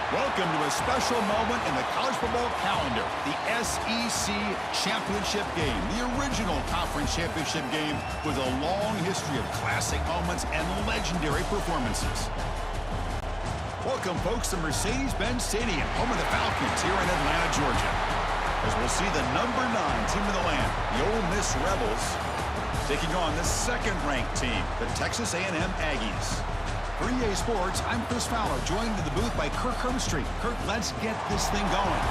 Welcome to a special moment in the college football calendar, the SEC Championship game, the original conference championship game with a long history of classic moments and legendary performances. Welcome, folks, to Mercedes-Benz Stadium, home of the Falcons here in Atlanta, Georgia. As we'll see the number 9 team in the land, the Ole Miss Rebels, taking on the second-ranked team, the Texas A&M Aggies. For EA Sports, I'm Chris Fowler, joined in the booth by Kirk Herbstreit. Kirk, let's get this thing going.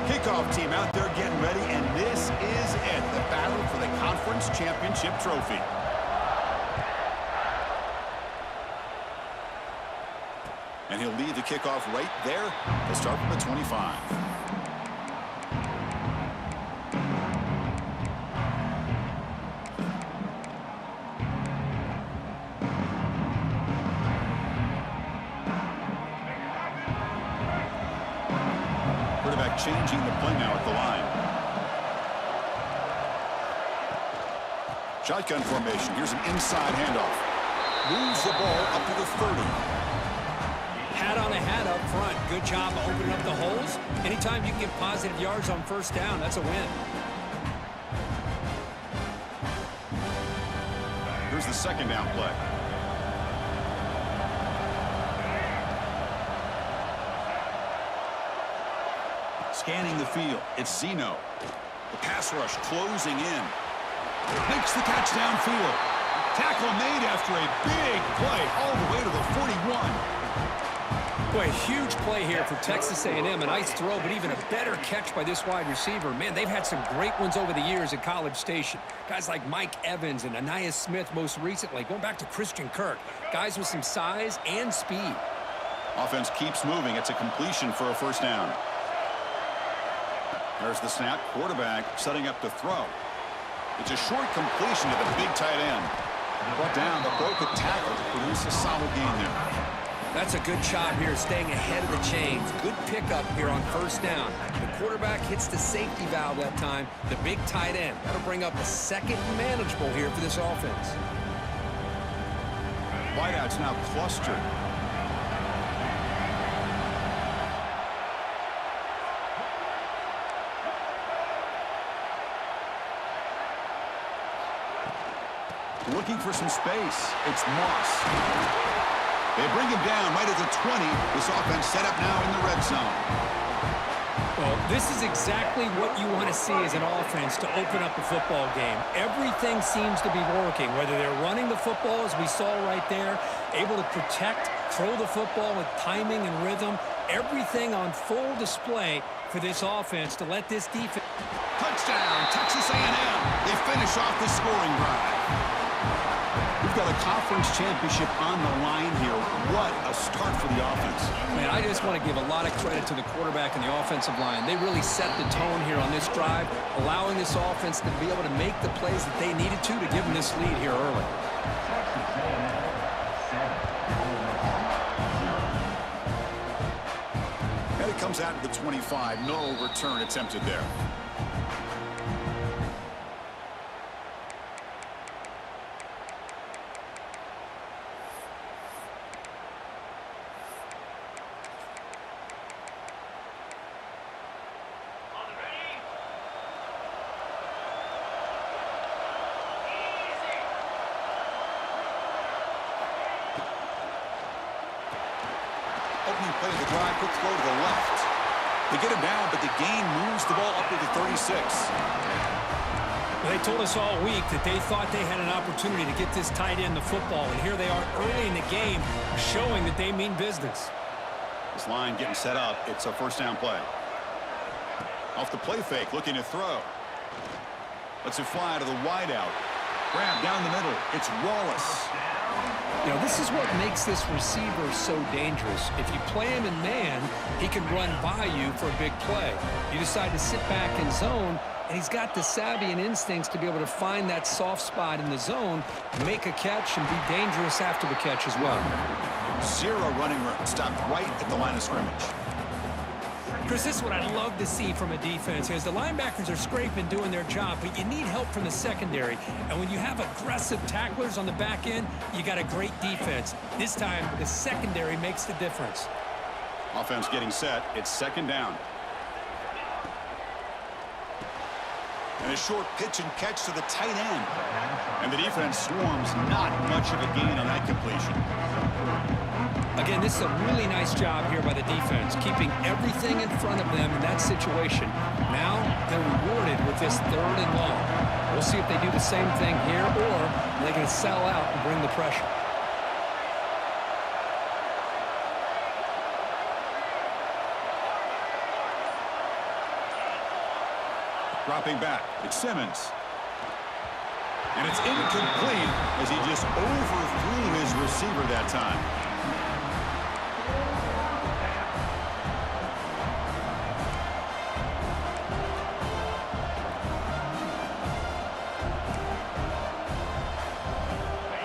Kickoff team out there getting ready, and this is it, the battle for the conference championship trophy. And he'll lead the kickoff right there to start from the 25. Changing the play now at the line. Shotgun formation. Here's an inside handoff. Moves the ball up to the 30. Hat on a hat up front. Good job opening up the holes. Anytime you can get positive yards on first down, that's a win. Here's the second down play. Scanning the field, it's Zeno. The pass rush closing in. Makes the catch downfield. Tackle made after a big play all the way to the 41. Boy, huge play here for Texas A&M. A nice throw, but even a better catch by this wide receiver. Man, they've had some great ones over the years at College Station. Guys like Mike Evans and Anais Smith most recently. Going back to Christian Kirk. Guys with some size and speed. Offense keeps moving. It's a completion for a first down. There's the snap. Quarterback setting up to throw. It's a short completion to the big tight end. Brought down, the broken tackle to produce a solid gain there. That's a good job here, staying ahead of the chains. Good pickup here on first down. The quarterback hits the safety valve that time. The big tight end. That'll bring up a second manageable here for this offense. Wideouts now clustered. Looking for some space. It's Moss. They bring him down right at the 20. This offense set up now in the red zone. Well, this is exactly what you want to see as an offense to open up a football game. Everything seems to be working, whether they're running the football, as we saw right there, able to protect, throw the football with timing and rhythm. Everything on full display for this offense to let this defense. Touchdown, Texas A&M. They finish off the scoring drive. We've got a conference championship on the line here. What a start for the offense. Man, I just want to give a lot of credit to the quarterback and the offensive line. They really set the tone here on this drive, allowing this offense to be able to make the plays that they needed to give them this lead here early. And it comes out to the 25. No return attempted there. Opening play of the drive, quick throw to the left. They get him down, but the gain moves the ball up to the 36. Well, they told us all week that they thought they had an opportunity to get this tight end the football, and here they are early in the game showing that they mean business. This line getting set up. It's a first down play. Off the play fake, looking to throw. Lets it fly to the wideout. Grab down the middle. It's Wallace. You know, this is what makes this receiver so dangerous. If you play him in man, he can run by you for a big play. You decide to sit back in zone, and he's got the savvy and instincts to be able to find that soft spot in the zone, make a catch, and be dangerous after the catch as well. Zero running room. Stopped right at the line of scrimmage. Chris, this is what I love to see from a defense. As the linebackers are scraping, doing their job, but you need help from the secondary. And when you have aggressive tacklers on the back end, you got a great defense. This time, the secondary makes the difference. Offense getting set. It's second down. And a short pitch and catch to the tight end. And the defense swarms. Not much of a gain on that completion. Again, this is a really nice job here by the defense, keeping everything in front of them in that situation. Now they're rewarded with this 3rd and long. We'll see if they do the same thing here, or they're going to sell out and bring the pressure. Dropping back. It's Simmons. And it's incomplete as he just overthrew his receiver that time.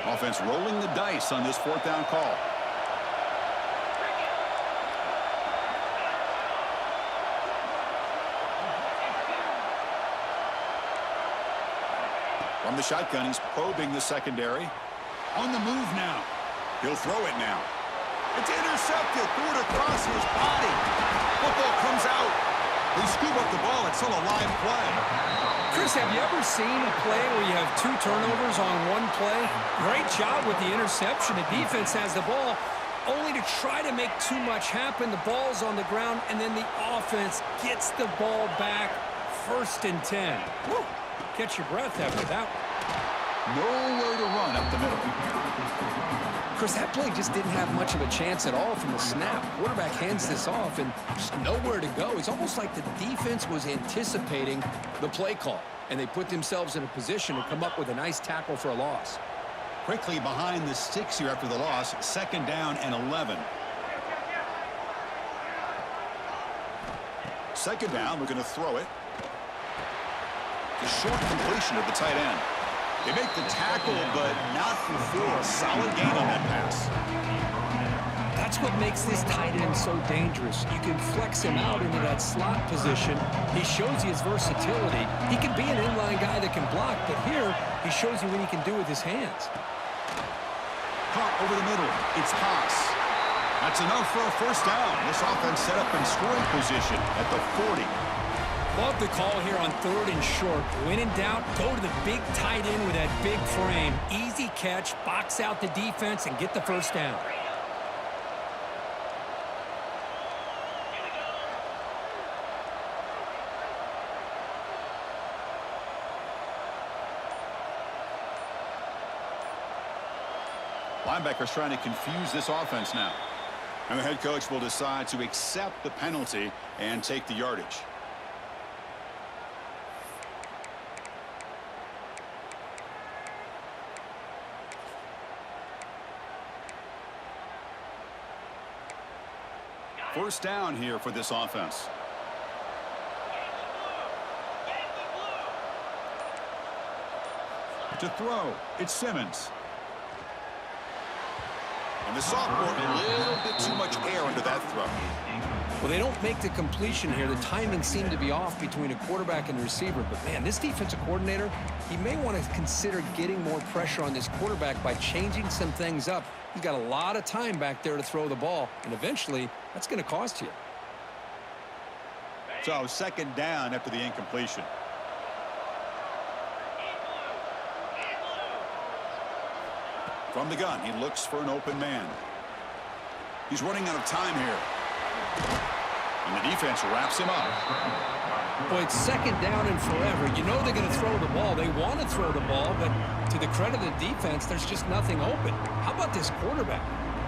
Offense rolling the dice on this 4th down call. From the shotgun, he's probing the secondary. On the move now. He'll throw it now. It's intercepted. Threw it across his body. Football comes out. They scoop up the ball. It's still a live play. Chris, have you ever seen a play where you have 2 turnovers on one play? Great job with the interception. The defense has the ball, only to try to make too much happen. The ball's on the ground, and then the offense gets the ball back. 1st and 10. Woo. Catch your breath after that. Nowhere to run up the middle. Chris, that play just didn't have much of a chance at all from the snap. Quarterback hands this off and just nowhere to go. It's almost like the defense was anticipating the play call, and they put themselves in a position to come up with a nice tackle for a loss. Quickly behind the sticks here after the loss. 2nd down and 11. 2nd down, we're going to throw it. The short completion of the tight end. They make the tackle, but not before a solid gain on that pass. That's what makes this tight end so dangerous. You can flex him out into that slot position. He shows you his versatility. He can be an inline guy that can block, but here he shows you what he can do with his hands. Caught over the middle. It's Haas. That's enough for a 1st down. This offense set up in scoring position at the 40. Love the call here on 3rd and short. When in doubt, go to the big tight end with that big frame. Easy catch, box out the defense, and get the 1st down. Linebackers trying to confuse this offense now. And the head coach will decide to accept the penalty and take the yardage. First down here for this offense. To throw, it's Simmons. And the sophomore, a little bit too much air into that throw. Well, they don't make the completion here. The timing seemed to be off between a quarterback and the receiver. But, man, this defensive coordinator, he may want to consider getting more pressure on this quarterback by changing some things up. He's got a lot of time back there to throw the ball, and eventually that's going to cost you. So 2nd down after the incompletion. From the gun, he looks for an open man. He's running out of time here. And the defense wraps him up. Boy, it's 2nd down and forever. You know they're going to throw the ball. They want to throw the ball, but to the credit of the defense, there's just nothing open. How about this quarterback?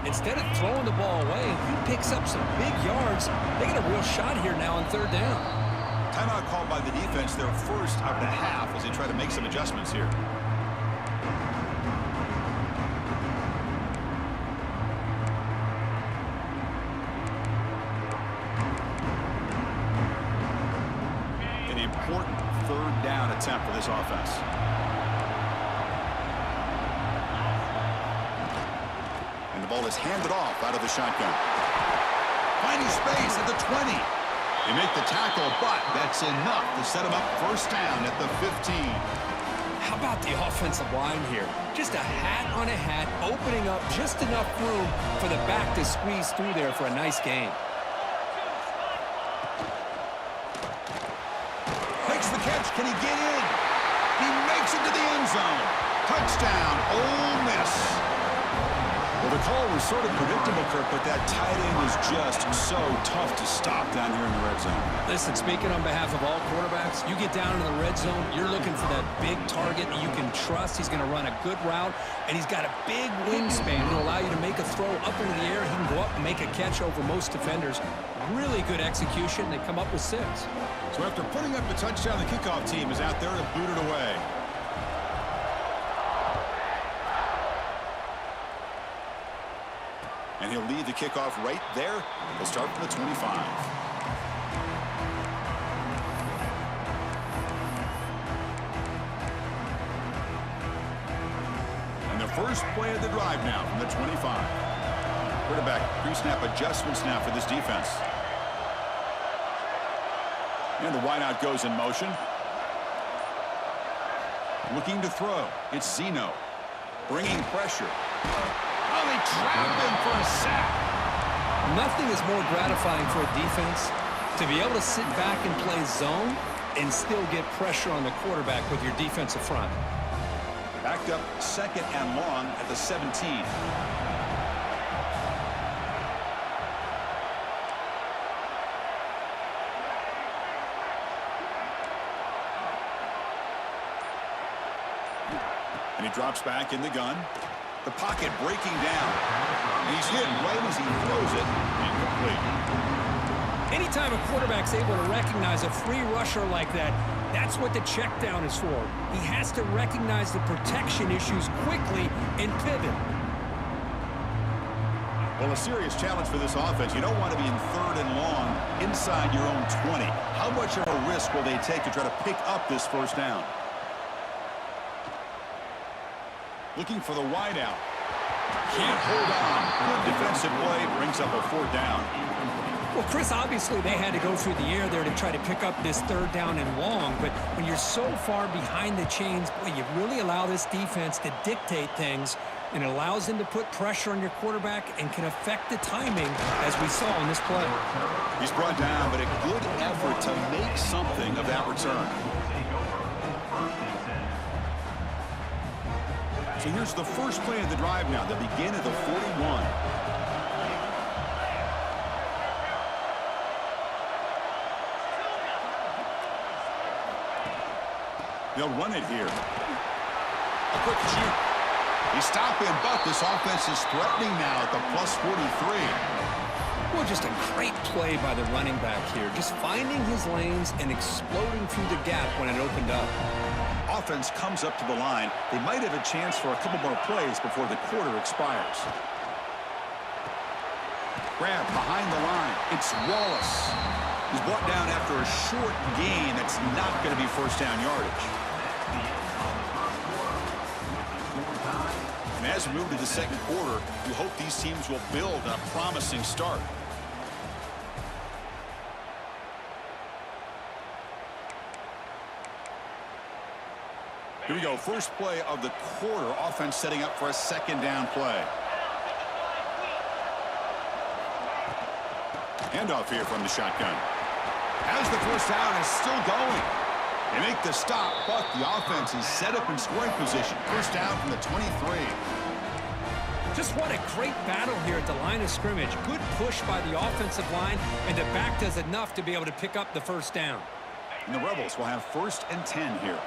Instead of throwing the ball away, he picks up some big yards. They got a real shot here now on 3rd down. Timeout called by the defense, their first of the half, as they try to make some adjustments here. important third down attempt for this offense. And the ball is handed off out of the shotgun. Finding space at the 20. They make the tackle, but that's enough to set him up first down at the 15. How about the offensive line here? Just a hat on a hat, opening up just enough room for the back to squeeze through there for a nice gain. Makes the catch. Can he get in? He makes it to the end zone. Touchdown, Ole Miss. Well, the call was sort of predictable, Kirk, but that tight end was just so tough to stop down here in the red zone. Listen, speaking on behalf of all quarterbacks, you get down in the red zone, you're looking for that big target that you can trust. He's going to run a good route, and he's got a big wingspan to allow you to make a throw up into the air. He can go up and make a catch over most defenders. Really good execution. They come up with 6. So after putting up the touchdown, the kickoff team is out there to boot it away. And he'll lead the kickoff right there. They'll start from the 25. And the first play of the drive now from the 25. Quarterback pre-snap adjustments now for this defense. And the wideout goes in motion. Looking to throw. It's Zeno. Bringing pressure. Oh, they trap him for a sack. Nothing is more gratifying for a defense to be able to sit back and play zone and still get pressure on the quarterback with your defensive front. Backed up 2nd and long at the 17. And he drops back in the gun. The pocket breaking down. And he's hit right as he throws it. Incomplete. Anytime a quarterback's able to recognize a free rusher like that, that's what the check down is for. He has to recognize the protection issues quickly and pivot. Well, a serious challenge for this offense. You don't want to be in 3rd and long inside your own 20. How much of a risk will they take to try to pick up this first down? Looking for the wideout. Can't hold on. Good defensive play. Brings up a 4th down. Well, Chris, obviously they had to go through the air there to try to pick up this 3rd down and long. But when you're so far behind the chains, boy, you really allow this defense to dictate things. And it allows them to put pressure on your quarterback and can affect the timing, as we saw in this play. He's brought down, but a good effort to make something of that return. So here's the first play of the drive now. They begin at the 41. They'll run it here. A quick shoot. He stopped him, but this offense is threatening now at the plus 43. Well, just a great play by the running back here. Just finding his lanes and exploding through the gap when it opened up. Offense comes up to the line. They might have a chance for a couple more plays before the quarter expires. Grab behind the line. It's Wallace. He's brought down after a short gain that's not going to be first down yardage. And as we move to the 2nd quarter, you hope these teams will build on a promising start. Here we go. First play of the quarter. Offense setting up for a 2nd down play. Handoff here from the shotgun. As the first down is still going. They make the stop, but the offense is set up in scoring position. First down from the 23. Just what a great battle here at the line of scrimmage. Good push by the offensive line, and the back does enough to be able to pick up the first down. And the Rebels will have 1st and 10 here.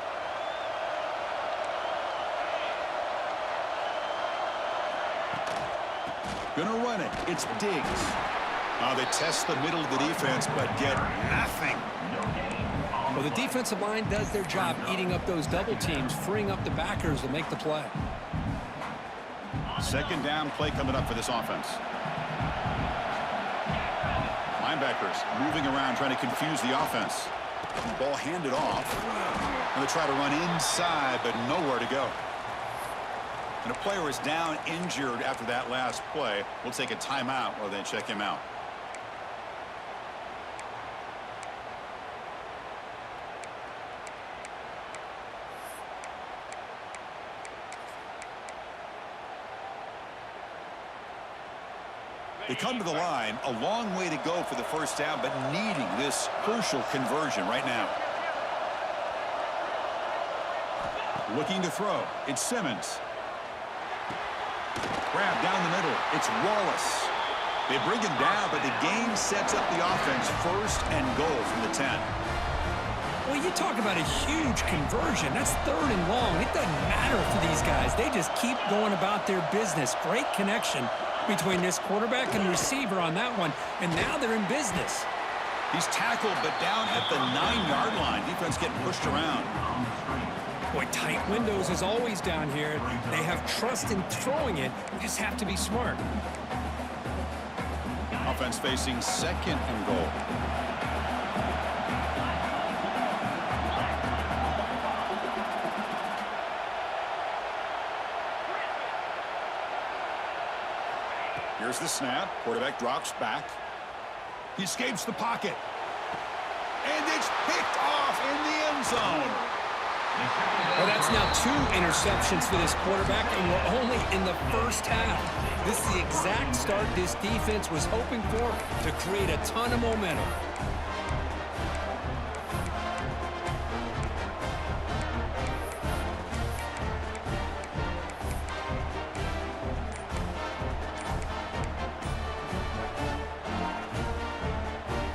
Gonna run it. It's Diggs. They test the middle of the defense, but get nothing. Well, the defensive line does their job eating up those double teams, freeing up the backers to make the play. 2nd down play coming up for this offense. Linebackers moving around, trying to confuse the offense. Ball handed off. And they try to run inside, but nowhere to go. And a player is down injured after that last play. We'll take a timeout while they check him out. They come to the line, a long way to go for the first down, but needing this crucial conversion right now. Looking to throw. It's Simmons. Grab down the middle. It's Wallace. They bring him down, but the game sets up the offense first and goal from the 10. Well, you talk about a huge conversion. That's 3rd and long. It doesn't matter for these guys. They just keep going about their business. Great connection between this quarterback and receiver on that one, and now they're in business. He's tackled, but down at the 9-yard line. Defense getting pushed around. Boy, tight windows is always down here. They have trust in throwing it. You just have to be smart. Offense facing 2nd and goal. Here's the snap. Quarterback drops back. He escapes the pocket. And it's picked off in the end zone. Well, that's now 2 interceptions for this quarterback, and we're only in the first half. This is the exact start this defense was hoping for to create a ton of momentum.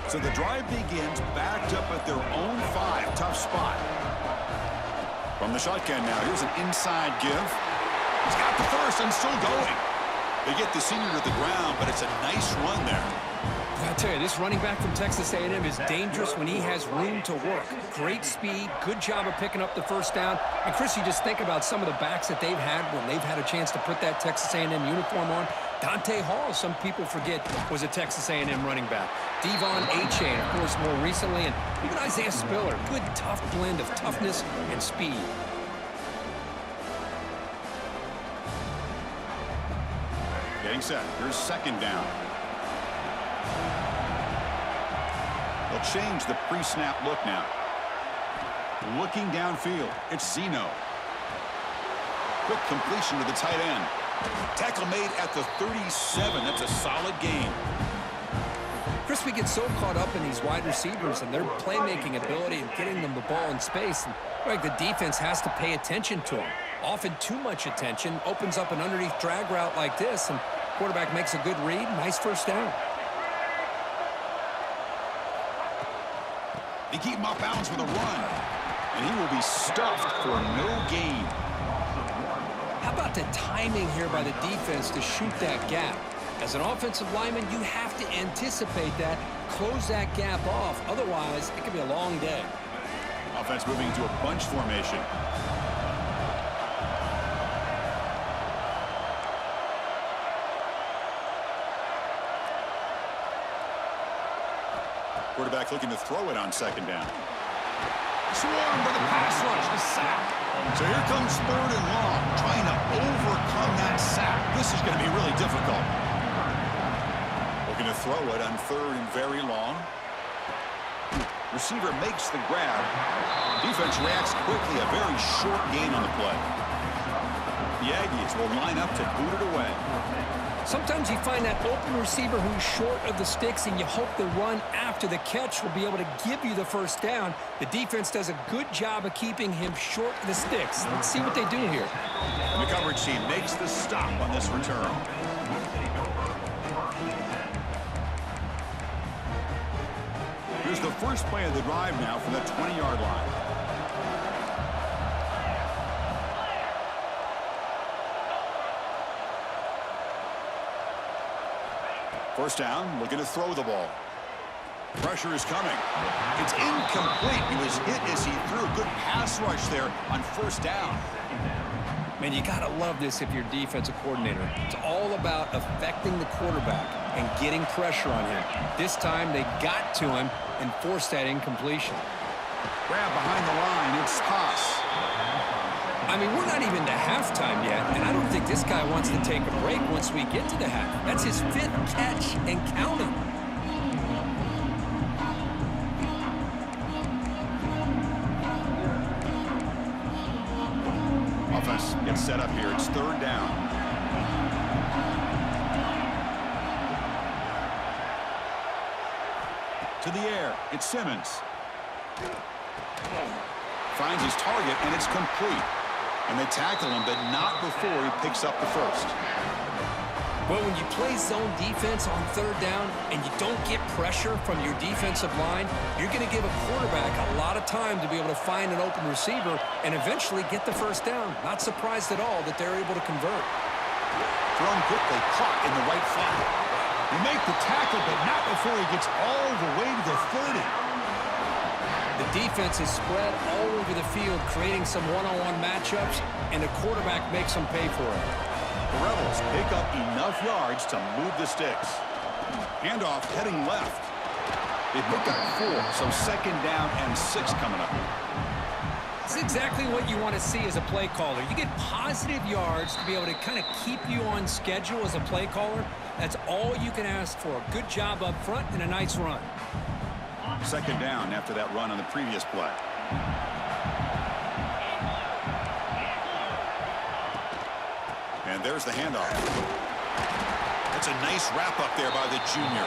So the drive begins backed up at their own 5. Tough spot. From the shotgun now, here's an inside give. He's got the first and still going. They get the senior to the ground, but it's a nice run there. I tell you, this running back from Texas A&M is dangerous when he has room to work. Great speed, good job of picking up the first down. And, Chris, you just think about some of the backs that they've had when they've had a chance to put that Texas A&M uniform on. Dante Hall, some people forget, was a Texas A&M running back. Devon Achane, of course, more recently. And even Isaiah Spiller, good, tough blend of toughness and speed. Getting set. Here's 2nd down. They'll change the pre-snap look now. Looking downfield. It's Zeno. Quick completion to the tight end. Tackle made at the 37. That's a solid gain. Chris, we get so caught up in these wide receivers and their playmaking ability and getting them the ball in space. And like the defense has to pay attention to them. Often too much attention opens up an underneath drag route like this, and quarterback makes a good read. Nice first down. They keep him off balance with a run. And he will be stuffed for no gain. How about the timing here by the defense to shoot that gap? As an offensive lineman, you have to anticipate that, close that gap off. Otherwise, it could be a long day. Offense moving into a bunch formation. Quarterback looking to throw it on 2nd down. Swarmed by the pass rush, the sack. So here comes 3rd and long, trying to overcome that sack. This is going to be really difficult. Looking to throw it on 3rd and very long. Receiver makes the grab. Defense reacts quickly, a very short gain on the play. The Aggies will line up to boot it away. Sometimes you find that open receiver who's short of the sticks, and you hope the run after the catch will be able to give you the first down. The defense does a good job of keeping him short of the sticks. Let's see what they do here. And the coverage team makes the stop on this return. Here's the first play of the drive now from the 20-yard line. First down, looking to throw the ball. Pressure is coming. It's incomplete. He was hit as he threw. Good pass rush there on first down. Man, you got to love this if you're defensive coordinator. It's all about affecting the quarterback and getting pressure on him. This time they got to him and forced that incompletion. Grab behind the line. It's Haas. I mean, we're not even to halftime yet, and I don't think this guy wants to take a break once we get to the half. That's his 5th catch and counting. Offense gets set up here. It's 3rd down. To the air. It's Simmons. Finds his target, and it's complete. And they tackle him, but not before he picks up the first. Well, when you play zone defense on 3rd down and you don't get pressure from your defensive line, you're going to give a quarterback a lot of time to be able to find an open receiver and eventually get the first down. Not surprised at all that they're able to convert. Thrown quickly, caught in the right flat. You make the tackle, but not before he gets all the way to the 30. The defense is spread all over the field, creating some one-on-one matchups, and the quarterback makes them pay for it. The Rebels pick up enough yards to move the sticks. Handoff heading left. They pick up 4, so 2nd down and 6 coming up. It's exactly what you want to see as a play caller. You get positive yards to be able to kind of keep you on schedule as a play caller. That's all you can ask for. A good job up front and a nice run. 2nd down after that run on the previous play. And there's the handoff. That's a nice wrap up there by the junior.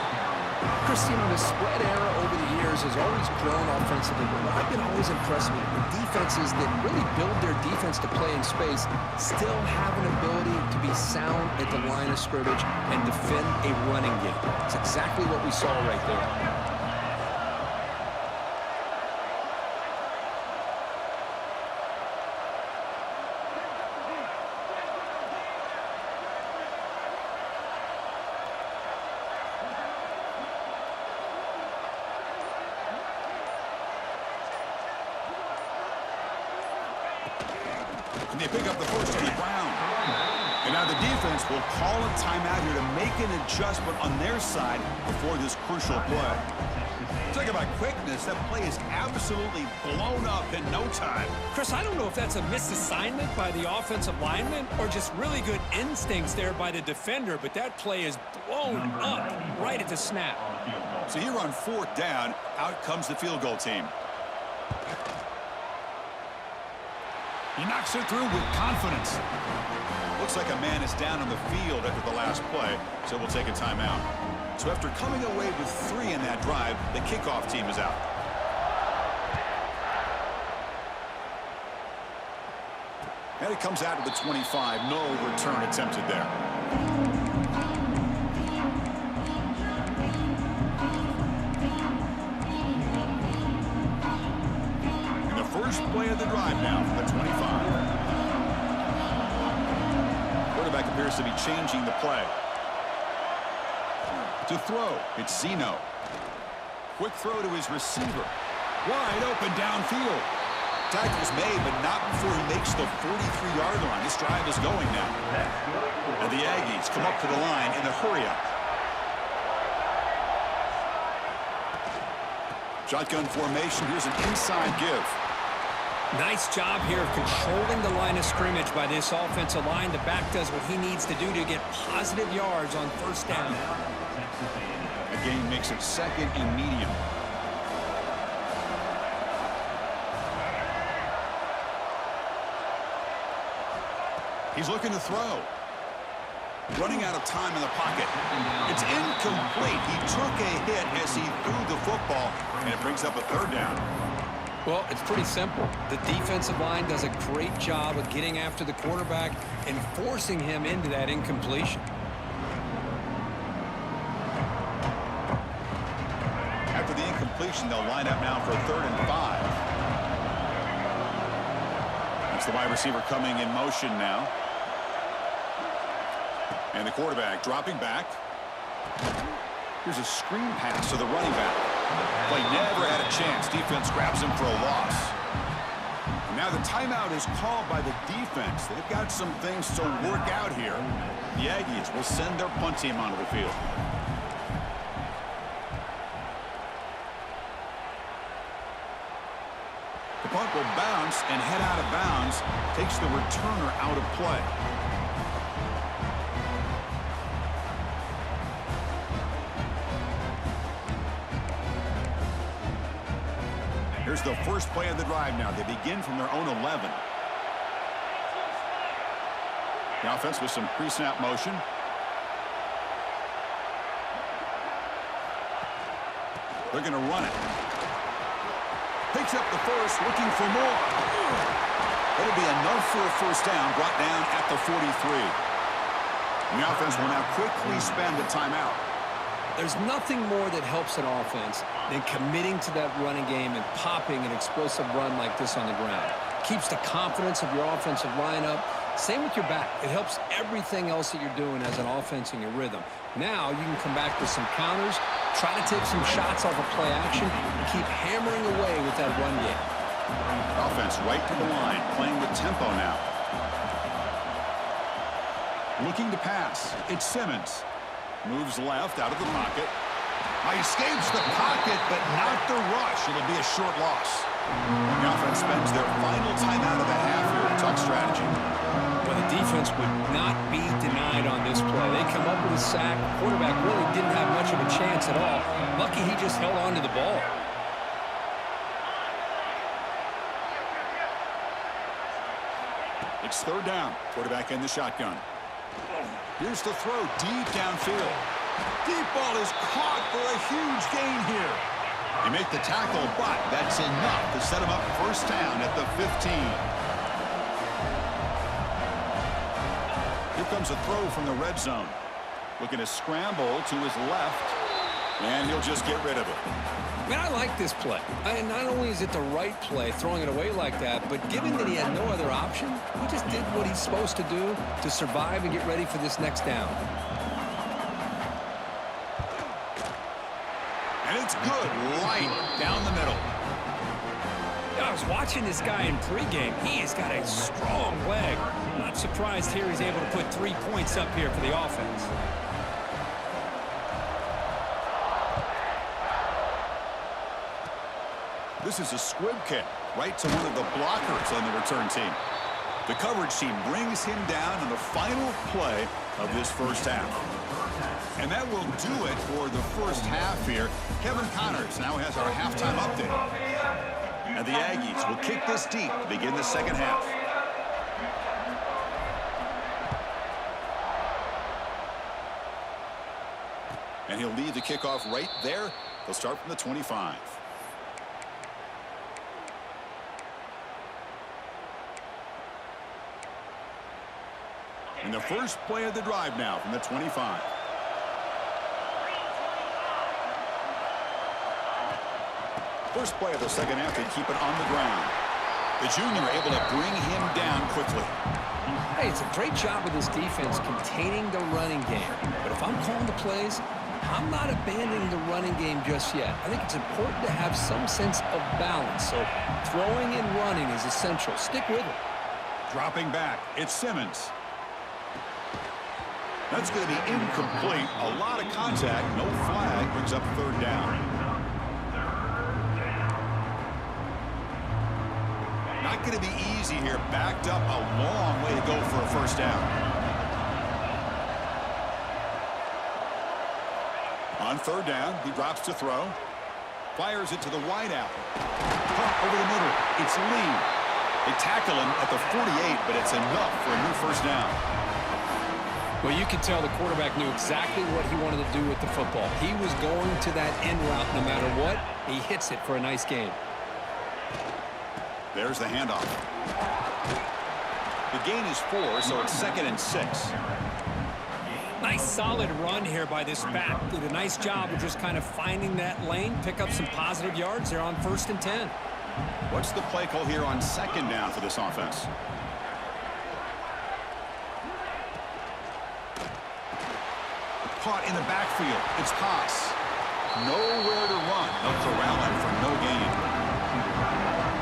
Christine, the spread era over the years has always grown offensively, but what I've been always impressed with the defenses that really build their defense to play in space still have an ability to be sound at the line of scrimmage and defend a running game. It's exactly what we saw right there. And they pick up the first on the ground. And now the defense will call a timeout here to make an adjustment on their side before this crucial play. Talk about quickness. That play is absolutely blown up in no time. Chris, I don't know if that's a misassignment by the offensive lineman or just really good instincts there by the defender, but that play is blown up right at the snap. So here on 4th down, out comes the field goal team. He knocks it through with confidence. Looks like a man is down on the field after the last play, so we'll take a timeout. So after coming away with 3 in that drive, the kickoff team is out. And it comes out to the 25. No return attempted there. First play of the drive now from the 25. Quarterback appears to be changing the play. To throw, it's Zeno. Quick throw to his receiver. Wide open downfield. Tackle's made, but not before he makes the 43-yard line. This drive is going now. And the Aggies come up to the line in the hurry-up. Shotgun formation. Here's an inside give. Nice job here of controlling the line of scrimmage by this offensive line. The back does what he needs to do to get positive yards on 1st down. The gain makes it 2nd and medium. He's looking to throw. Running out of time in the pocket. It's incomplete. He took a hit as he threw the football, and it brings up a 3rd down. Well, it's pretty simple. The defensive line does a great job of getting after the quarterback and forcing him into that incompletion. After the incompletion, they'll line up now for 3rd and 5. That's the wide receiver coming in motion now. And the quarterback dropping back. Here's a screen pass to the running back. Play never had a chance. Defense grabs him for a loss. And now the timeout is called by the defense. They've got some things to work out here. The Aggies will send their punt team onto the field. punt will bounce and head out of bounds. Takes the returner out of play. Here's the first play of the drive now. They begin from their own 11. The offense with some pre-snap motion. They're going to run it. Picks up the first, looking for more. It'll be enough for a first down, brought down at the 43. And the offense will now quickly spend a timeout. There's nothing more that helps an offense than committing to that running game and popping an explosive run like this on the ground. Keeps the confidence of your offensive lineup. Same with your back. It helps everything else that you're doing as an offense in your rhythm. Now you can come back with some counters, try to take some shots off of play action, and keep hammering away with that run game. Offense right to the line, playing with tempo now. Looking to pass. It's Simmons. Moves left out of the pocket. Escapes the pocket, but not the rush. It'll be a short loss. The offense spends their final timeout of the half here. Tuck strategy. Well, the defense would not be denied on this play. They come up with a sack. The quarterback really didn't have much of a chance at all. Lucky he just held on to the ball. It's third down. Quarterback in the shotgun. Here's the throw deep downfield. Deep ball is caught for a huge gain here. They make the tackle, but that's enough to set him up first down at the 15. Here comes a throw from the red zone. Looking to scramble to his left, and he'll just get rid of it. Man, I like this play. And not only is it the right play, throwing it away like that, but given that he had no other option, he just did what he's supposed to do to survive and get ready for this next down. And it's good, right down the middle. I was watching this guy in pregame. He has got a strong leg. I'm not surprised here he's able to put 3 points up here for the offense. This is a squib kick right to one of the blockers on the return team. The coverage team brings him down in the final play of this first half. And that will do it for the first half here. Kevin Connors now has our halftime update. And the Aggies will kick this deep to begin the second half. And he'll lead the kickoff right there. They'll start from the 25. And the first play of the drive now from the 25. First play of the second half, they keep it on the ground. The junior able to bring him down quickly. Hey, it's a great job with this defense containing the running game. But if I'm calling the plays, I'm not abandoning the running game just yet. I think it's important to have some sense of balance. So throwing and running is essential. Stick with it. Dropping back, it's Simmons. That's going to be incomplete. A lot of contact, no flag, brings up third down. Not going to be easy here. Backed up a long way to go for a first down. On third down, he drops to throw. Fires it to the wideout. Pump over the middle. It's Lee. They tackle him at the 48, but it's enough for a new first down. Well, you can tell the quarterback knew exactly what he wanted to do with the football. He was going to that end route no matter what. He hits it for a nice gain. There's the handoff. The gain is 4, so it's 2nd and 6. Nice solid run here by this back. Did a nice job of just kind of finding that lane, pick up some positive yards there on 1st and 10. What's the play call here on 2nd down for this offense? Caught in the backfield. It's Haas. Nowhere to run. They'll corral him for no gain.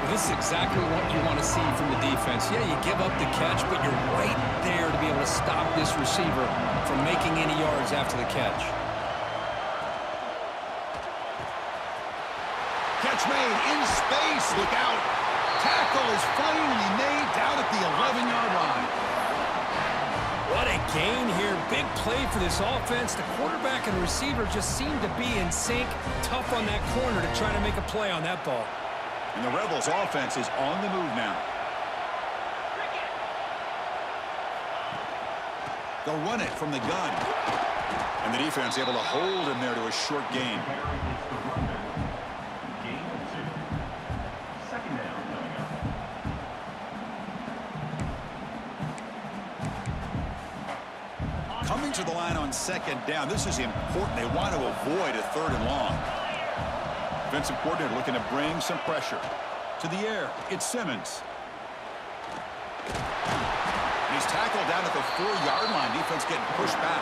Well, this is exactly what you want to see from the defense. Yeah, you give up the catch, but you're right there to be able to stop this receiver from making any yards after the catch. Catch made in space. Look out. Tackle is finally made down at the 11-yard line. What a gain here. Big play for this offense. The quarterback and receiver just seem to be in sync. Tough on that corner to try to make a play on that ball. And the Rebels offense is on the move now. They'll run it from the gun. And the defense able to hold him there to a short gain. Coming to the line on second down. This is important. They want to avoid a 3rd and long. Defensive coordinator looking to bring some pressure. To the air, it's Simmons. He's tackled down at the 4-yard line. Defense getting pushed back.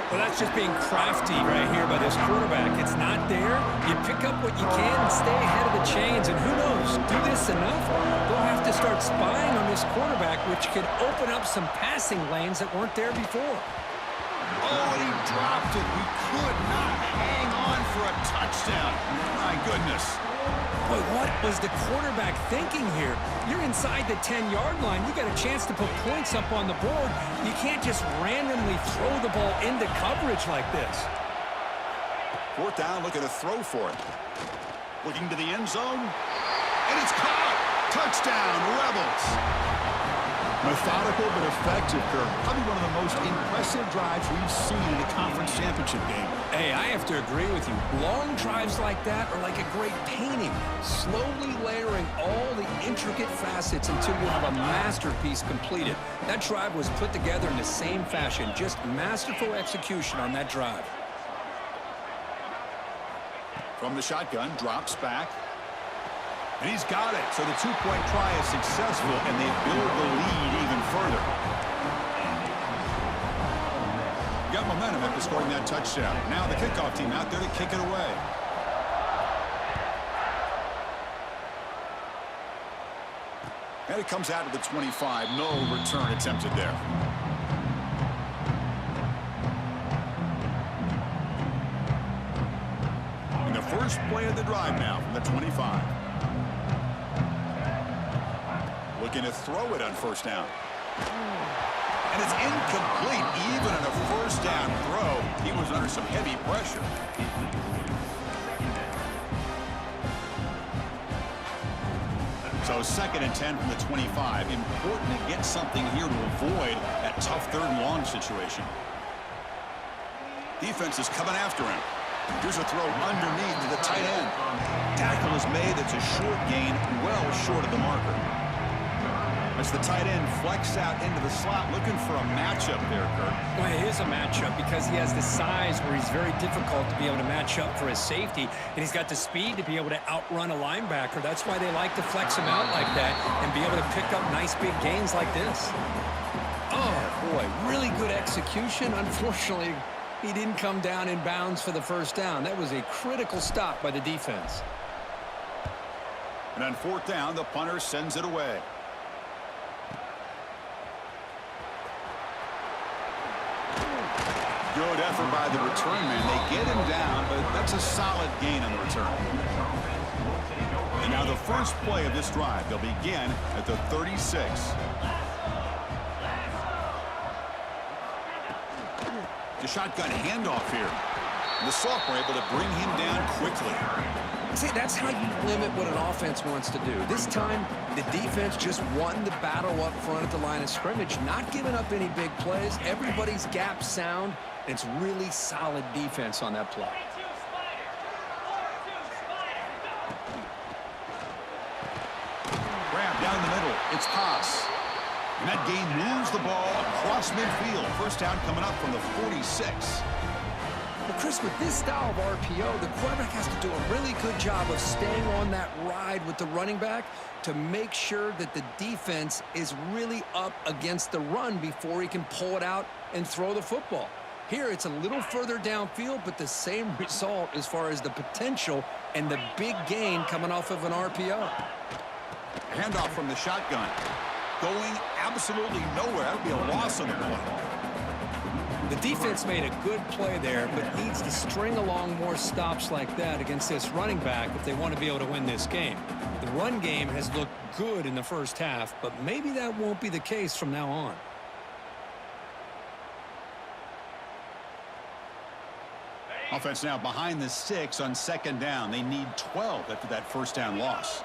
Well, that's just being crafty right here by this quarterback. It's not there. You pick up what you can and stay ahead of the chains. And who knows, do this enough, they'll have to start spying on this quarterback, which could open up some passing lanes that weren't there before. Oh, and he dropped it. He could not hang on for a touchdown. My goodness. But what was the quarterback thinking here? You're inside the 10-yard line. You got a chance to put points up on the board. You can't just randomly throw the ball into coverage like this. 4th down, looking to throw for it. Looking to the end zone. And it's caught. Touchdown, Rebels. Methodical but effective, Kirk. Probably one of the most impressive drives we've seen in a conference championship game. Hey, I have to agree with you. Long drives like that are like a great painting. Slowly layering all the intricate facets until you have a masterpiece completed. That drive was put together in the same fashion. Just masterful execution on that drive. From the shotgun, drops back. And he's got it. So the 2-point try is successful, and they build the lead even further. Got momentum after scoring that touchdown. Now the kickoff team out there to kick it away. And it comes out to the 25. No return attempted there. And the first play of the drive now from the 25. Looking to throw it on 1st down. And it's incomplete. Even on a 1st down throw, he was under some heavy pressure. So 2nd and 10 from the 25. Important to get something here to avoid that tough 3rd and long situation. Defense is coming after him. Here's a throw underneath to the tight end. Tackle is made. That's a short gain, well short of the marker. As the tight end flexed out into the slot, looking for a matchup there, Kirk. Well, it is a matchup because he has the size where he's very difficult to be able to match up for his safety, and he's got the speed to be able to outrun a linebacker. That's why they like to flex him out like that and be able to pick up nice big gains like this. Oh, boy, really good execution. Unfortunately, he didn't come down in bounds for the 1st down. That was a critical stop by the defense. And on 4th down, the punter sends it away. Good effort by the return man. They get him down, but that's a solid gain on the return. And now the first play of this drive. They'll begin at the 36. The shotgun handoff here. The sophomore able to bring him down quickly. See, that's how you limit what an offense wants to do. This time, the defense just won the battle up front at the line of scrimmage, not giving up any big plays. Everybody's gap sound. It's really solid defense on that play. Grab down the middle. It's pass. And that game moves the ball across midfield. 1st down coming up from the 46. Well, Chris, with this style of RPO, the quarterback has to do a really good job of staying on that ride with the running back to make sure that the defense is really up against the run before he can pull it out and throw the football. Here, it's a little further downfield, but the same result as far as the potential and the big gain coming off of an RPO. Handoff from the shotgun. Going absolutely nowhere. That would be a loss on the play. The defense made a good play there, but needs to string along more stops like that against this running back if they want to be able to win this game. The run game has looked good in the first half, but maybe that won't be the case from now on. Offense now behind the 6 on second down. They need 12 after that first down loss.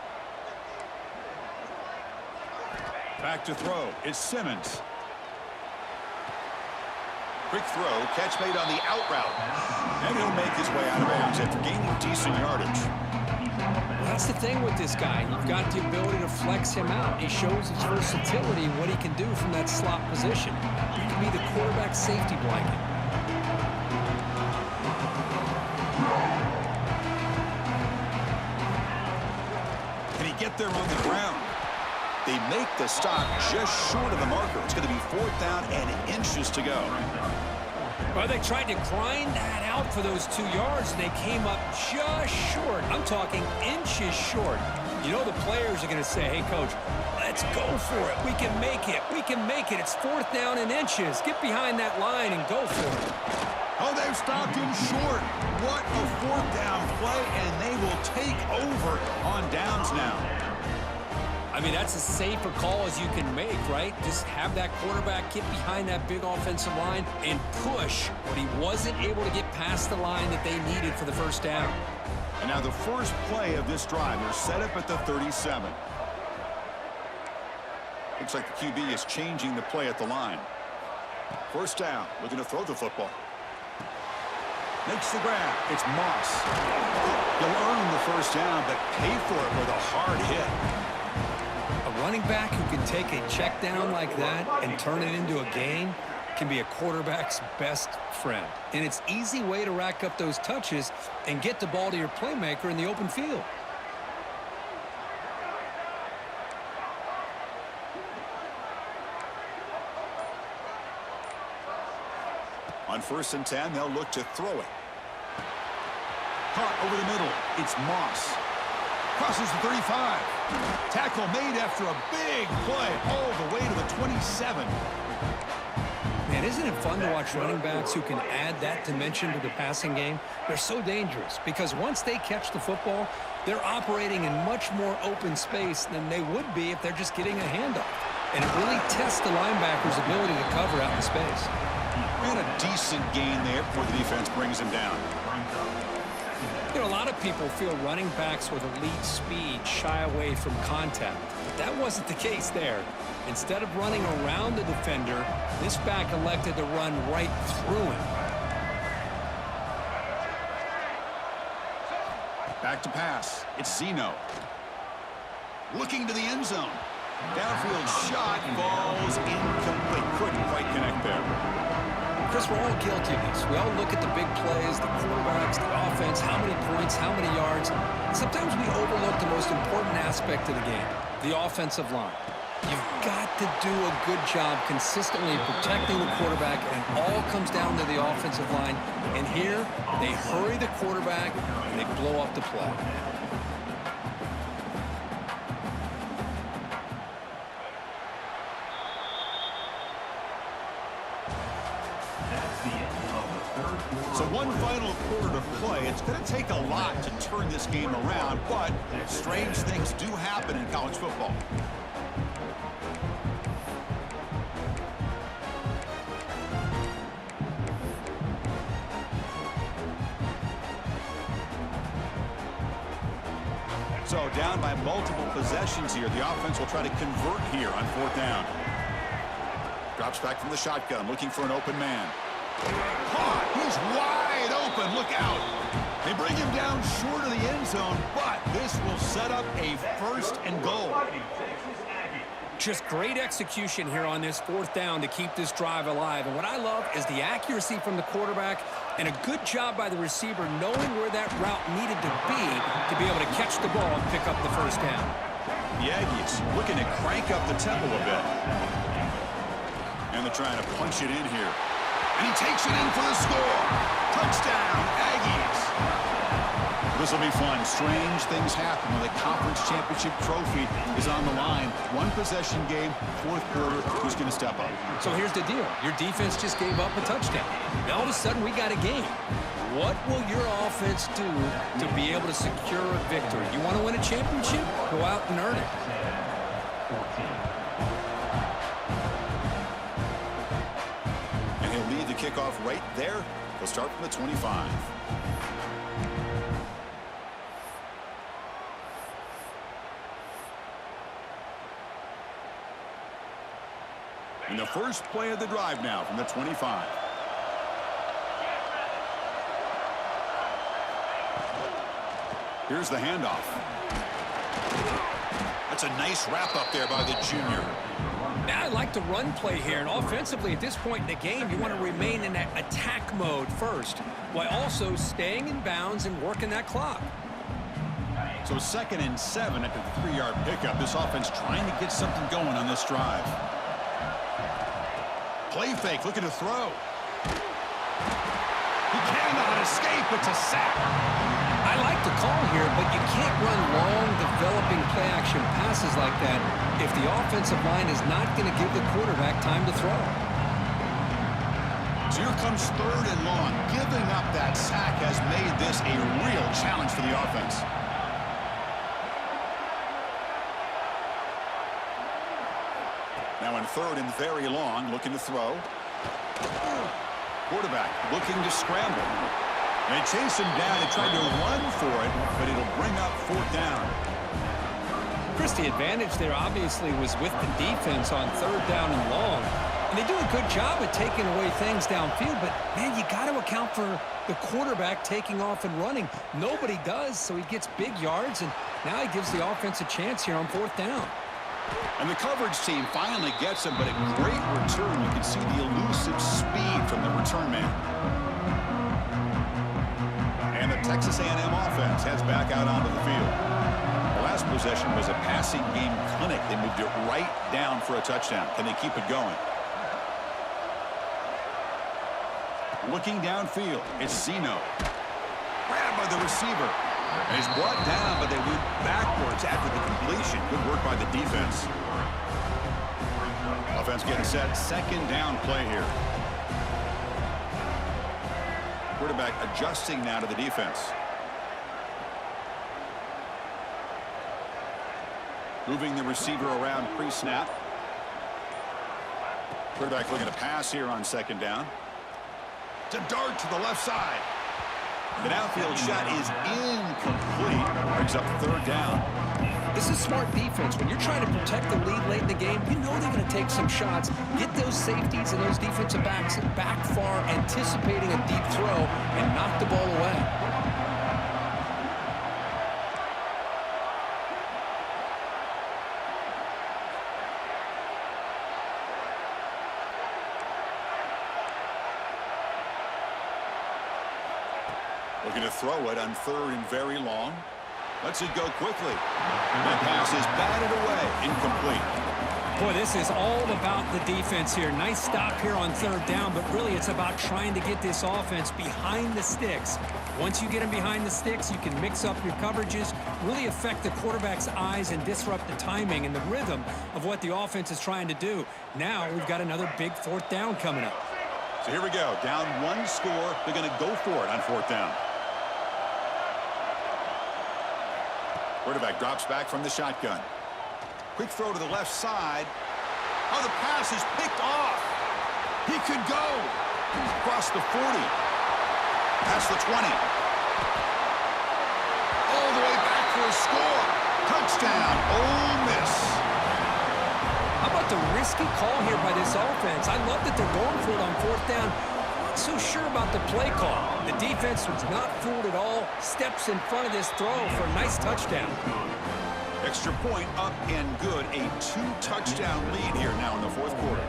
Back to throw. It's Simmons. Quick throw. Catch made on the out route. And he'll make his way out of bounds after gaining decent yardage. That's the thing with this guy. You've got the ability to flex him out. He shows his versatility and what he can do from that slot position. He can be the quarterback safety blanket. Can he get there on the ground? They make the stop just short of the marker. It's going to be 4th down and inches to go. Well, they tried to grind that out for those 2 yards, and they came up just short. I'm talking inches short. You know the players are going to say, hey, Coach, let's go for it. We can make it. We can make it. It's 4th down and inches. Get behind that line and go for it. Oh, they've stopped him short. What a 4th down play, and they will take over on downs now. I mean, that's as safe a call as you can make, right? Just have that quarterback get behind that big offensive line and push, but he wasn't able to get past the line that they needed for the first down. And now the first play of this drive, they're set up at the 37. Looks like the QB is changing the play at the line. First down, looking to throw the football. Makes the grab. It's Moss. He'll earn the first down, but pay for it with a hard hit. A running back who can take a check down like that and turn it into a gain can be a quarterback's best friend. And it's an easy way to rack up those touches and get the ball to your playmaker in the open field. On 1st and 10, they'll look to throw it. Caught over the middle. It's Moss. Crosses the 35. Tackle made after a big play all the way to the 27. Man, isn't it fun to watch running backs who can add that dimension to the passing game? They're so dangerous because once they catch the football, they're operating in much more open space than they would be if they're just getting a handoff. And it really tests the linebacker's ability to cover out in space. And a decent gain there before the defense brings him down. You know, a lot of people feel running backs with elite speed shy away from contact. But that wasn't the case there. Instead of running around the defender, this back elected to run right through him. Back to pass. It's Zeno. Looking to the end zone. Downfield shot falls incomplete. Couldn't quite connect there. Chris, we're all guilty of this. We all look at the big plays, the quarterbacks, the offense, how many points, how many yards. Sometimes we overlook the most important aspect of the game, the offensive line. You've got to do a good job consistently protecting the quarterback, and it all comes down to the offensive line. And here, they hurry the quarterback, and they blow up the play. So one final quarter to play. It's going to take a lot to turn this game around, but strange things do happen in college football. So down by multiple possessions here. The offense will try to convert here on 4th down. Drops back from the shotgun, looking for an open man. Caught. He's wide open. Look out. They bring him down short of the end zone, but this will set up a 1st and goal. Just great execution here on this 4th down to keep this drive alive. And what I love is the accuracy from the quarterback and a good job by the receiver knowing where that route needed to be able to catch the ball and pick up the first down. The Aggies looking to crank up the tempo a bit. And they're trying to punch it in here. And he takes it in for the score. Touchdown, Aggies. This will be fun. Strange things happen when the conference championship trophy is on the line. One possession game, 4th quarter. Who's going to step up? So here's the deal. Your defense just gave up a touchdown. Now all of a sudden we got a game. What will your offense do to be able to secure a victory? You want to win a championship? Go out and earn it. And he'll lead the kickoff right there. He'll start from the 25. And the first play of the drive now from the 25. Here's the handoff. That's a nice wrap up there by the junior. Now I like the run play here, and offensively at this point in the game, you want to remain in that attack mode first, while also staying in bounds and working that clock. So 2nd and 7 after the 3-yard pickup. This offense trying to get something going on this drive. Play fake, looking to throw. He cannot escape. It's a sack. I like the call here, but you can't run long, developing play-action passes like that if the offensive line is not going to give the quarterback time to throw. So here comes 3rd and long. Giving up that sack has made this a real challenge for the offense. Now in 3rd and very long, looking to throw. Quarterback looking to scramble. They chase him down and try to run for it, but it'll bring up 4th down. Chris, the advantage there obviously was with the defense on 3rd down and long. And they do a good job at taking away things downfield, but, man, you got to account for the quarterback taking off and running. Nobody does, so he gets big yards, and now he gives the offense a chance here on 4th down. And the coverage team finally gets him, but a great return. You can see the elusive speed from the return man. And the Texas A&M offense heads back out onto the field. The last possession was a passing game clinic. They moved it right down for a touchdown. Can they keep it going? Looking downfield, it's Zeno. Grabbed by the receiver. And he's brought down, but they went backwards after the completion. Good work by the defense. Offense getting set. 2nd down play here. Quarterback adjusting now to the defense. Moving the receiver around pre-snap. Quarterback looking to pass here on 2nd down. To dart to the left side. The downfield shot is incomplete. Brings up 3rd down. This is smart defense. When you're trying to protect the lead late in the game, you know they're going to take some shots, get those safeties and those defensive backs back far, anticipating a deep throw, and knock the ball away. Looking to throw it on 3rd and very long. Lets it go quickly. That pass is batted away. Incomplete. Boy, this is all about the defense here. Nice stop here on 3rd down, but really it's about trying to get this offense behind the sticks. Once you get them behind the sticks, you can mix up your coverages, really affect the quarterback's eyes and disrupt the timing and the rhythm of what the offense is trying to do. Now we've got another big 4th down coming up. So here we go. Down 1 score. They're going to go for it on 4th down. Quarterback drops back from the shotgun. Quick throw to the left side. Oh, the pass is picked off. He could go. Across the 40. Past the 20. All the way back for a score. Touchdown, Ole Miss. How about the risky call here by this offense? I love that they're going for it on 4th down. Not so sure about the play call. The defense was not fooled at all. Steps in front of this throw for a nice touchdown. Extra point up and good. A 2-touchdown lead here now in the 4th quarter.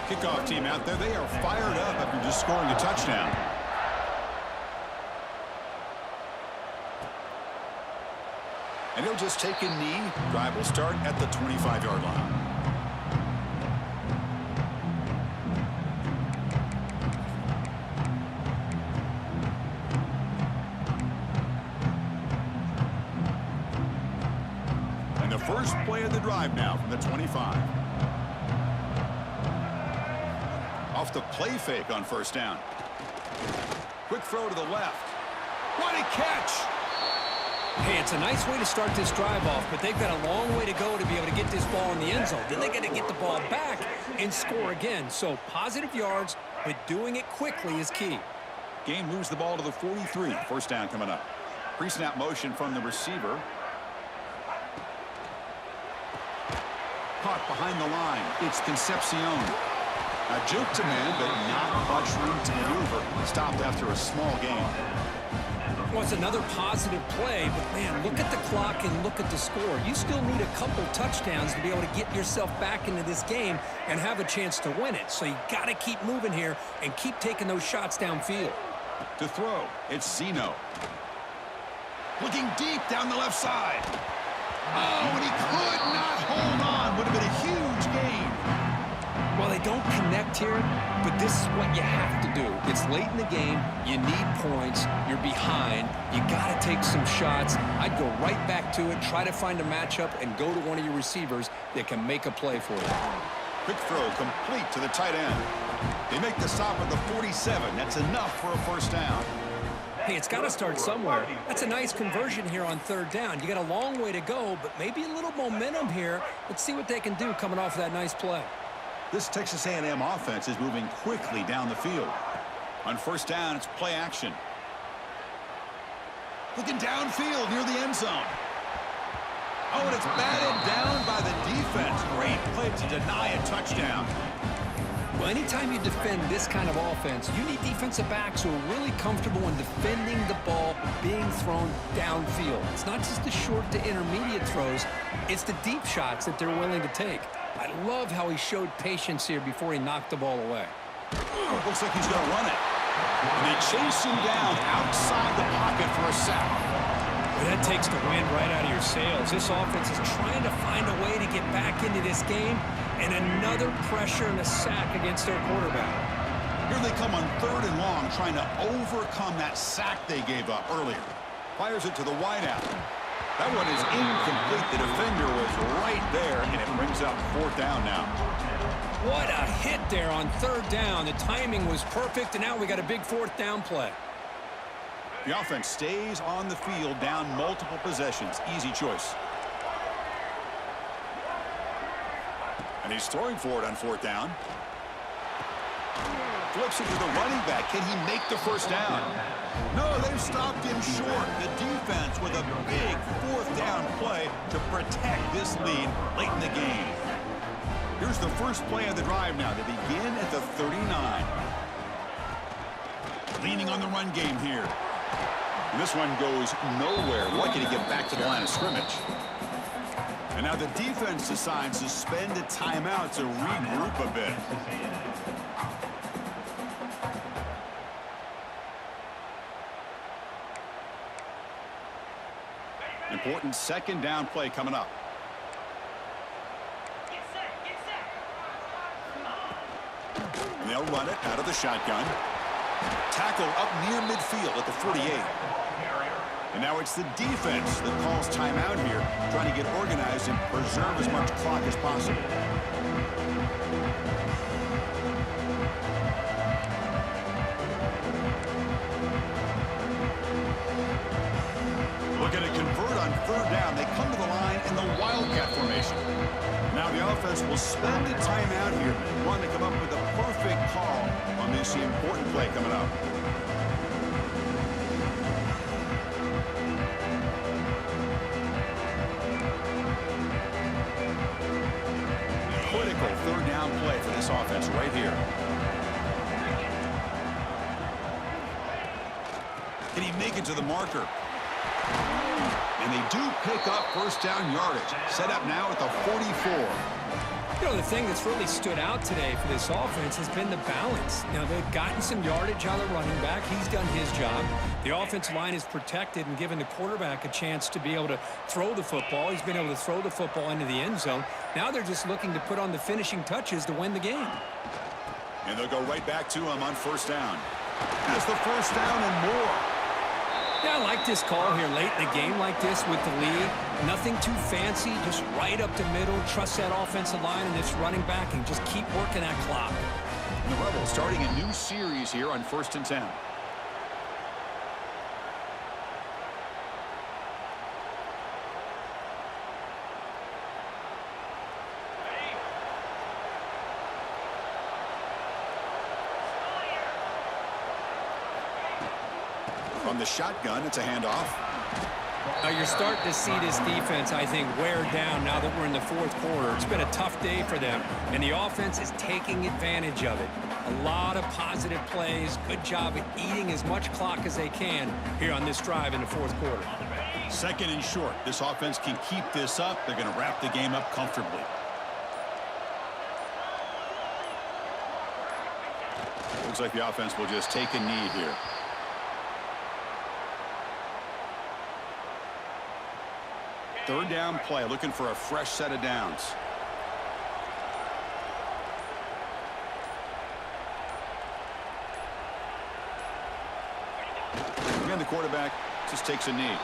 Kickoff team out there. They are fired up after just scoring a touchdown. And he'll just take a knee. Drive will start at the 25-yard line. And the first play of the drive now from the 25. Off the play fake on 1st down. Quick throw to the left. What a catch! Hey, it's a nice way to start this drive off, but they've got a long way to go to be able to get this ball in the end zone. Then they got to get the ball back and score again. So positive yards, but doing it quickly is key. Game moves the ball to the 43. First down coming up. Pre-snap motion from the receiver. Caught behind the line. It's Concepcion. A juke to man, but not much room to maneuver. Stopped after a small gain. Well, it's another positive play, but, man, look at the clock and look at the score. You still need a couple touchdowns to be able to get yourself back into this game and have a chance to win it. So you got to keep moving here and keep taking those shots downfield. To throw, it's Zeno. Looking deep down the left side. Oh, and he could not hold on. Would have been a huge gain. Well, they don't connect here, but this is what you have to do. It's late in the game. You need points. You're behind. You got to take some shots. I'd go right back to it, try to find a matchup, and go to one of your receivers that can make a play for you. Quick throw complete to the tight end. They make the stop at the 47. That's enough for a first down. Hey, it's got to start somewhere. That's a nice conversion here on third down. You got a long way to go, but maybe a little momentum here. Let's see what they can do coming off of that nice play. This Texas A&M offense is moving quickly down the field. On first down, it's play action. Looking downfield near the end zone. Oh, and it's batted down by the defense. Great play to deny a touchdown. Well, anytime you defend this kind of offense, you need defensive backs who are really comfortable in defending the ball being thrown downfield. It's not just the short to intermediate throws, it's the deep shots that they're willing to take. I love how he showed patience here before he knocked the ball away. Looks like he's going to run it. And they chase him down outside the pocket for a sack. Well, that takes the wind right out of your sails. This offense is trying to find a way to get back into this game, and another pressure and a sack against their quarterback. Here they come on third and long, trying to overcome that sack they gave up earlier. Fires it to the wideout. That one is incomplete. The defender was right there, and it brings up fourth down now. What a hit there on third down. The timing was perfect, and now we got a big fourth down play. The offense stays on the field, down multiple possessions. Easy choice. And he's throwing for it on fourth down. Flips it to the running back. Can he make the first down? No, they've stopped him short. The defense with a big fourth down play to protect this lead late in the game. Here's the first play of the drive now. They begin at the 39. Leaning on the run game here. And this one goes nowhere. Lucky to get back to the line of scrimmage. And now the defense decides to spend a timeout to regroup a bit. Important second down play coming up. And they'll run it out of the shotgun. Tackle up near midfield at the 48. And now it's the defense that calls timeout here, trying to get organized and preserve as much clock as possible. Looking to convert on third down. They come to the line in the wildcat formation. Now the offense will spend a timeout here, wanting to come up with a perfect call on this important play coming up. Critical third down play for this offense right here. Can he make it to the marker? And they do pick up first down yardage. Set up now at the 44. You know, the thing that's really stood out today for this offense has been the balance. Now, they've gotten some yardage out of the running back. He's done his job. The offensive line is protected and given the quarterback a chance to be able to throw the football. He's been able to throw the football into the end zone. Now they're just looking to put on the finishing touches to win the game. And they'll go right back to him on first down. That's the first down and more. Yeah, I like this call here late in the game like this with the lead. Nothing too fancy, just right up the middle. Trust that offensive line and this running back and just keep working that clock. And the Rebels starting a new series here on 1st and 10. From the shotgun, it's a handoff. Now you're starting to see this defense, I think, wear down now that we're in the 4th quarter. It's been a tough day for them, and the offense is taking advantage of it. A lot of positive plays. Good job at eating as much clock as they can here on this drive in the 4th quarter. 2nd and short. This offense can keep this up. They're going to wrap the game up comfortably. Looks like the offense will just take a knee here. Third down play, looking for a fresh set of downs. Again, the quarterback just takes a knee.